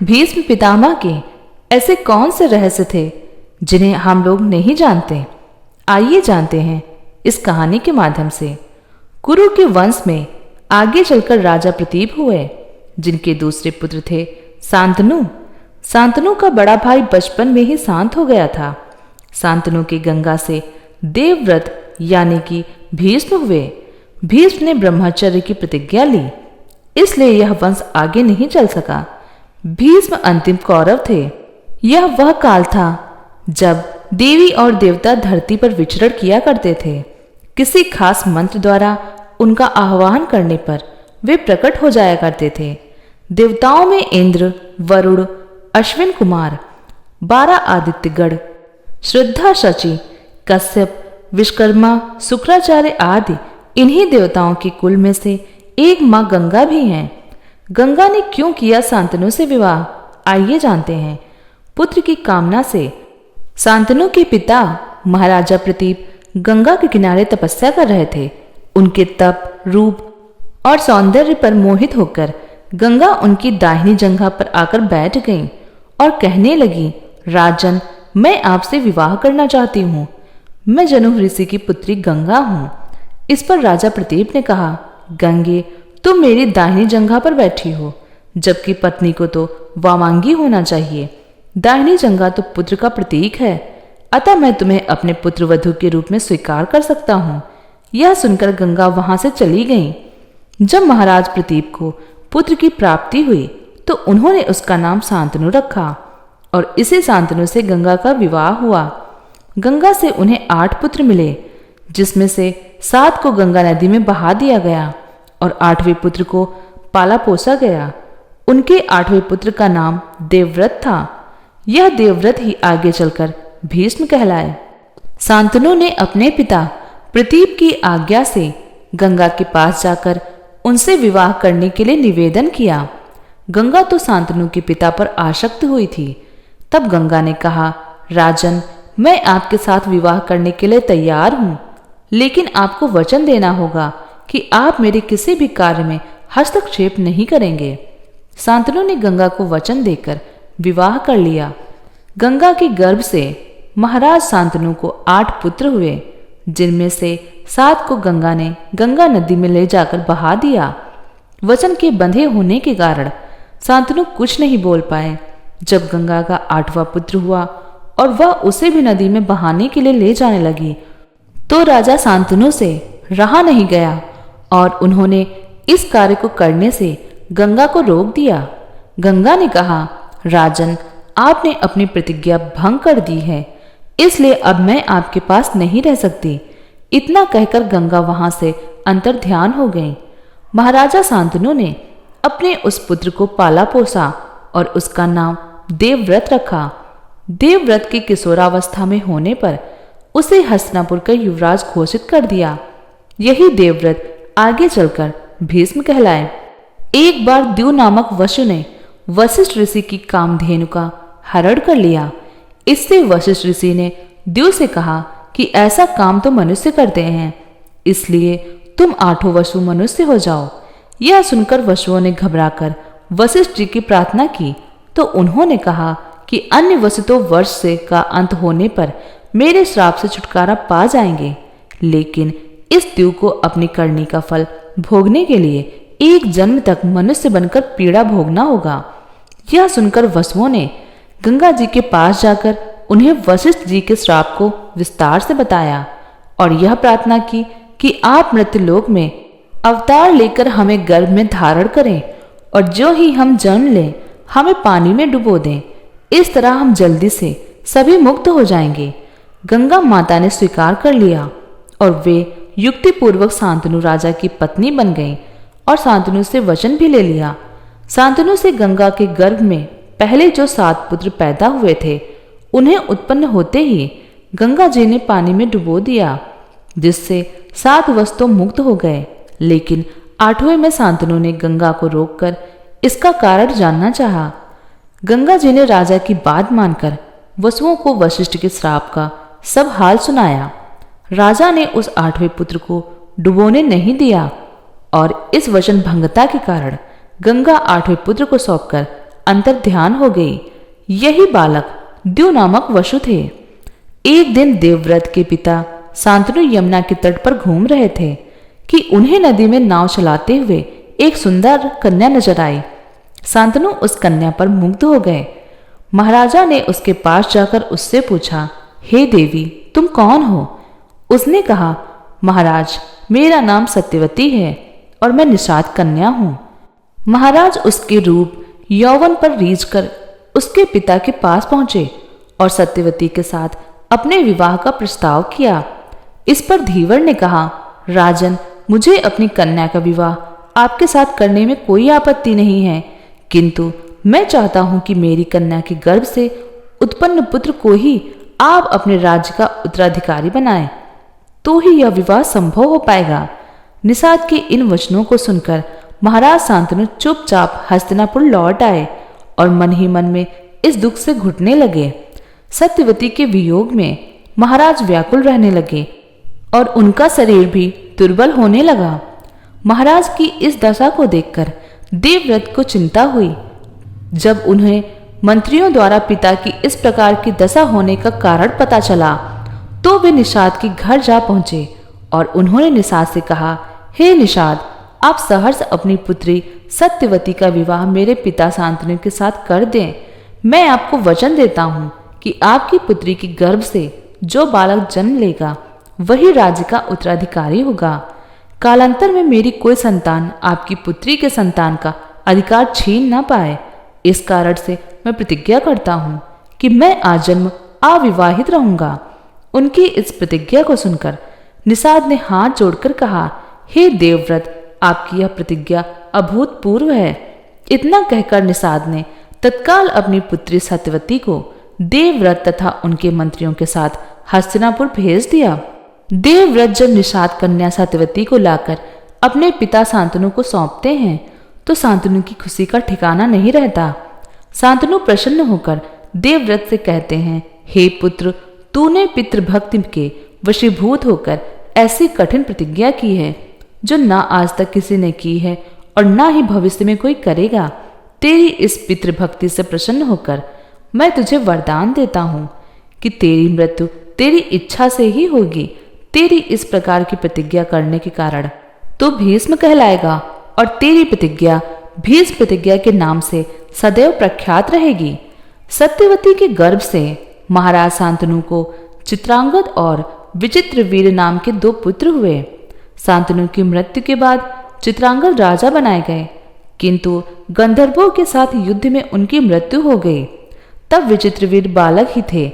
भीष्म पितामह के ऐसे कौन से रहस्य थे जिन्हें हम लोग नहीं जानते? आइए जानते हैं इस कहानी के माध्यम से। कुरु के वंश में आगे चलकर राजा प्रतीप हुए, जिनके दूसरे पुत्र थे शांतनु। शांतनु का बड़ा भाई बचपन में ही शांत हो गया था। शांतनु की गंगा से देवव्रत यानी कि भीष्म हुए। भीष्म ने ब्रह्मचर्य की प्रतिज्ञा ली, इसलिए यह वंश आगे नहीं चल सका। भीष्म अंतिम कौरव थे। यह वह काल था जब देवी और देवता धरती पर विचरण किया करते थे। किसी खास मंत्र द्वारा उनका आह्वान करने पर वे प्रकट हो जाया करते थे। देवताओं में इंद्र, वरुण, अश्विन कुमार, 12 आदित्यगण, श्रद्धा, शची, कश्यप, विश्वकर्मा, शुक्राचार्य आदि इन्हीं देवताओं के कुल में से एक मां गंगा भी हैं। गंगा ने क्यों किया शांतनु से विवाह? आइए जानते हैं। पुत्र की कामना से शांतनु के पिता महाराजा प्रतीप गंगा के किनारे तपस्या कर रहे थे। उनके तप, रूप और सौंदर्य पर मोहित होकर गंगा उनकी दाहिनी जंघा पर आकर बैठ गईं और कहने लगी, राजन, मैं आपसे विवाह करना चाहती हूँ। मैं जनु ऋषि की पुत्री गंगा हूँ। इस पर राजा प्रतीप ने कहा, गंगे, तुम मेरी दाहिनी जंघा पर बैठी हो, जबकि पत्नी को तो वामांगी होना चाहिए। दाहिनी जंघा तो पुत्र का प्रतीक है, अतः मैं तुम्हें अपने पुत्र वधू के रूप में स्वीकार कर सकता हूँ। यह सुनकर गंगा वहां से चली गई। जब महाराज प्रतीप को पुत्र की प्राप्ति हुई तो उन्होंने उसका नाम शांतनु रखा और इसी शांतनु से गंगा का विवाह हुआ। गंगा से उन्हें 8 पुत्र मिले, जिसमें से 7 को गंगा नदी में बहा दिया गया और 8वें पुत्र को पाला पोसा गया। उनके 8वें पुत्र का नाम देवव्रत था। यह देवव्रत ही आगे चलकर भीष्म कहलाए। शांतनु ने अपने पिता प्रतीप की आज्ञा से गंगा के पास जाकर उनसे विवाह करने के लिए निवेदन किया। गंगा तो शांतनु के पिता पर आसक्त हुई थी। तब गंगा ने कहा, राजन, मैं आपके साथ विवाह करने के लिए तैयार हूँ, लेकिन आपको वचन देना होगा कि आप मेरे किसी भी कार्य में हस्तक्षेप नहीं करेंगे। शांतनु ने गंगा को वचन देकर विवाह कर लिया। गंगा के गर्भ से महाराज शांतनु को 8 पुत्र हुए, जिनमें से 7 को गंगा ने गंगा नदी में ले जाकर बहा दिया। वचन के बंधे होने के कारण शांतनु कुछ नहीं बोल पाए। जब गंगा का 8वां पुत्र हुआ और वह उसे भी नदी में बहाने के लिए ले जाने लगी, तो राजा शांतनु से रहा नहीं गया और उन्होंने इस कार्य को करने से गंगा को रोक दिया। गंगा ने कहा, राजन, आपने अपनी प्रतिज्ञा भंग कर दी है, इसलिए अब मैं आपके पास नहीं रह सकती। इतना कहकर गंगा वहां से अंतर्ध्यान हो गई। महाराजा शांतनु ने अपने उस पुत्र को पाला पोसा और उसका नाम देवव्रत रखा। देवव्रत के किशोरावस्था में होने पर उसे हस्तिनापुर का युवराज घोषित कर दिया। यही देवव्रत आगे चलकर भीष्म कहलाए। एक बार द्यू नामक वसु ने वशिष्ठ ऋषि की कामधेनु का हरण कर लिया। इससे वशिष्ठ ऋषि ने द्यू से कहा कि ऐसा काम तो मनुष्य करते हैं, इसलिए तुम 8 वसु मनुष्य हो जाओ। यह सुनकर वसुओं ने घबराकर वशिष्ठ जी की प्रार्थना की, तो उन्होंने कहा कि अन्य वसु तो वर्ष से का अंत होने पर मेरे श्राप से छुटकारा पा जाएंगे, लेकिन इस द्यू को अपनी करनी का फल भोगने के लिए एक जन्म तक मनुष्य बनकर पीड़ा भोगना होगा। यह सुनकर वसुओं ने गंगा जी के पास जाकर उन्हें वशिष्ठ जी के श्राप को विस्तार से बताया और यह प्रार्थना की कि आप मृत्युलोक में अवतार लेकर हमें गर्भ में धारण करें और जो ही हम जन्म लें हमें पानी में डुबो दें। इस तरह हम जल्दी से सभी मुक्त हो जाएंगे। गंगा माता ने स्वीकार कर लिया और वे युक्ति पूर्वक शांतनु राजा की पत्नी बन गईं और शांतनु से वचन भी ले लिया। शांतनु से गंगा के गर्भ में पहले जो 7 पुत्र पैदा हुए थे, उन्हें उत्पन्न होते ही गंगा जी ने पानी में डुबो दिया, जिससे 7 वसु तो मुक्त हो गए। लेकिन 8वें में शांतनु ने गंगा को रोककर इसका कारण जानना चाहा। गंगा जी ने राजा की बात मानकर वसुओं को वशिष्ठ के श्राप का सब हाल सुनाया। राजा ने उस 8वें पुत्र को डुबोने नहीं दिया और इस वचन भंगता के कारण गंगा 8वें पुत्र को सौंपकर अंतर ध्यान हो गई। यही बालक द्यू नामक वसु थे। एक दिन देवव्रत के पिता शांतनु यमुना के तट पर घूम रहे थे कि उन्हें नदी में नाव चलाते हुए एक सुंदर कन्या नजर आई। शांतनु उस कन्या पर मुग्ध हो गए। महाराजा ने उसके पास जाकर उससे पूछा, हे देवी, तुम कौन हो? उसने कहा, महाराज, मेरा नाम सत्यवती है और मैं निषाद कन्या हूं। महाराज उसके रूप यौवन पर रीझ कर उसके पिता के पास पहुंचे और सत्यवती के साथ अपने विवाह का प्रस्ताव किया। इस पर धीवर ने कहा, राजन, मुझे अपनी कन्या का विवाह आपके साथ करने में कोई आपत्ति नहीं है, किंतु मैं चाहता हूं कि मेरी कन्या के गर्भ से उत्पन्न पुत्र को ही आप अपने राज्य का उत्तराधिकारी बनाएं, तो ही यह विवाह संभव हो पाएगा। निषाद के इन वचनों को सुनकर महाराज शांतनु चुपचाप हस्तिनापुर लौट आए और मन ही मन में इस दुख से घुटने लगे। सत्यवती के वियोग में महाराज व्याकुल रहने लगे और उनका शरीर भी दुर्बल होने लगा। महाराज की इस दशा को देखकर देवव्रत को चिंता हुई। जब उन्हें मंत्रियों द्वारा पिता की इस प्रकार की दशा होने का कारण पता चला तो वे निषाद के घर जा पहुंचे और उन्होंने निषाद से कहा, हे निषाद, आप सहर्ष अपनी पुत्री सत्यवती का विवाह मेरे पिता शांतनु के साथ कर दें। मैं आपको वचन देता हूं कि आपकी पुत्री के गर्भ से जो बालक जन्म लेगा वही राज्य का उत्तराधिकारी होगा। कालांतर में मेरी कोई संतान आपकी पुत्री के संतान का अधिकार छीन न पाए। इस कारण से मैं प्रतिज्ञा करता हूं कि मैं आजन्म अविवाहित रहूंगा। उनकी इस प्रतिज्ञा को सुनकर निषाद ने हाथ जोड़कर कहा, हे देवव्रत, आपकी यह प्रतिज्ञा अभूतपूर्व है। इतना कहकर निषाद ने तत्काल अपनी पुत्री सत्यवती को देवव्रत तथा उनके मंत्रियों के साथ हस्तिनापुर भेज दिया। देवव्रत जब निषाद कन्या सत्यवती को लाकर अपने पिता शांतनु को सौंपते हैं तो शांतनु की खुशी का ठिकाना नहीं रहता। शांतनु प्रसन्न होकर देवव्रत से कहते हैं, हे पुत्र, तूने पितृभक्ति के वशीभूत होकर ऐसी कठिन प्रतिज्ञा की है जो ना आज तक किसी ने की है और ना ही भविष्य में कोई करेगा। तेरी इस पितृभक्ति से प्रसन्न होकर मैं तुझे वरदान देता हूँ कि तेरी मृत्यु तेरी इच्छा से ही होगी। तेरी इस प्रकार की प्रतिज्ञा करने के कारण तो भीष्म कहलाएगा और तेरी प्रतिज्ञा भीष्म प्रतिज्ञा के नाम से सदैव प्रख्यात रहेगी। सत्यवती के गर्भ से महाराज शांतनु को चित्रांगद और विचित्रवीर नाम के 2 पुत्र हुए। शांतनु की मृत्यु के बाद चित्रांगद राजा बनाए गए, किंतु गंधर्वों के साथ युद्ध में उनकी मृत्यु हो गई। तब विचित्रवीर बालक ही थे।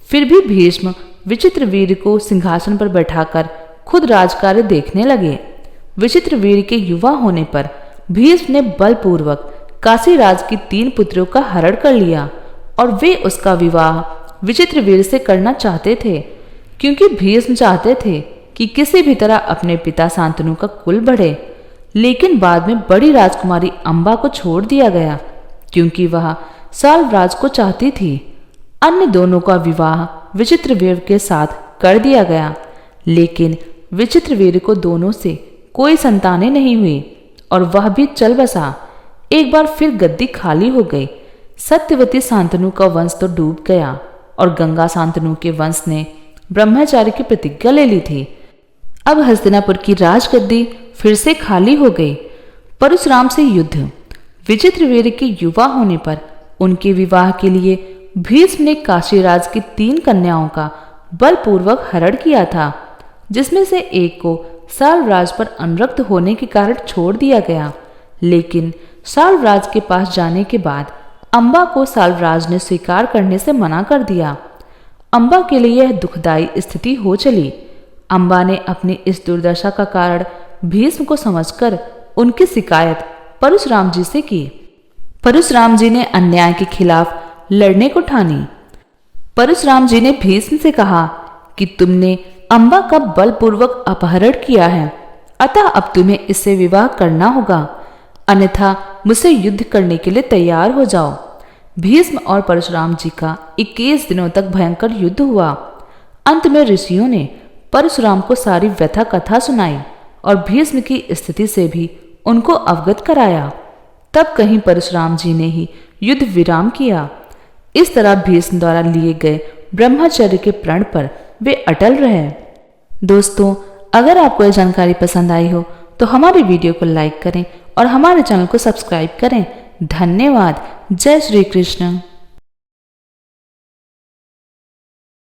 फिर भी भीष्म विचित्रवीर को सिंहासन पर बैठाकर खुद राजकार्य देखने लगे। विचित्रवीर के युवा होने पर भीष्म ने बलपूर्वक काशीराज की 3 पुत्रों का हरण कर लिया और वे उसका विवाह विचित्रवीर से करना चाहते थे, क्योंकि भीष्म चाहते थे कि किसी भी तरह अपने पिता शांतनु का कुल बढ़े। लेकिन बाद में बड़ी राजकुमारी अंबा को छोड़ दिया गया, क्योंकि वह साल्वराज को चाहती थी। अन्य दोनों का विवाह विचित्रवीर के साथ कर दिया गया, लेकिन विचित्रवीर को दोनों से कोई संतानें नहीं हुई और वह भी चल बसा। एक बार फिर गद्दी खाली हो गई। सत्यवती शांतनु का वंश तो डूब गया और गंगा शांतनु के वंश ने ब्रह्मचार्य की प्रतिज्ञा ले ली थी। अब हस्तिनापुर की राजगद्दी फिर से खाली हो गई। परशुराम से युद्ध। विचित्रवीर के युवा होने पर उनके विवाह के लिए भीष्म ने काशीराज की 3 कन्याओं का बलपूर्वक हरण किया था, जिसमें से एक को साल्वराज पर अनुरक्त होने के कारण छोड़ दिया गया। लेकिन साल्वराज के पास जाने के बाद अंबा को साल्वराज ने स्वीकार करने से मना कर दिया। अंबा के लिए यह दुखदायी स्थिति हो चली। अंबा ने अपनी इस दुर्दशा का कारण भीष्म को समझकर उनकी शिकायत परशुराम जी से की। परशुराम जी ने अन्याय के खिलाफ लड़ने को ठानी। परशुराम जी ने भीष्म से कहा कि तुमने अंबा का बलपूर्वक अपहरण किया है, अतः अब तुम्हें इससे विवाह करना होगा, अन्यथा मुझसे युद्ध करने के लिए तैयार हो जाओ। भीष्म और परशुराम जी का 21 दिनों तक भयंकर युद्ध हुआ। अंत में ऋषियों ने परशुराम को सारी व्यथा कथा सुनाई और भीष्म की स्थिति से भी उनको अवगत कराया। तब कहीं परशुराम जी ने ही युद्ध विराम किया। इस तरह भीष्म द्वारा लिए गए ब्रह्मचर्य के प्रण पर वे अटल रहे। दोस्तों, अगर आपको यह जानकारी पसंद आई हो तो हमारी वीडियो को लाइक करें और हमारे चैनल को सब्सक्राइब करें। धन्यवाद। जय श्री कृष्ण।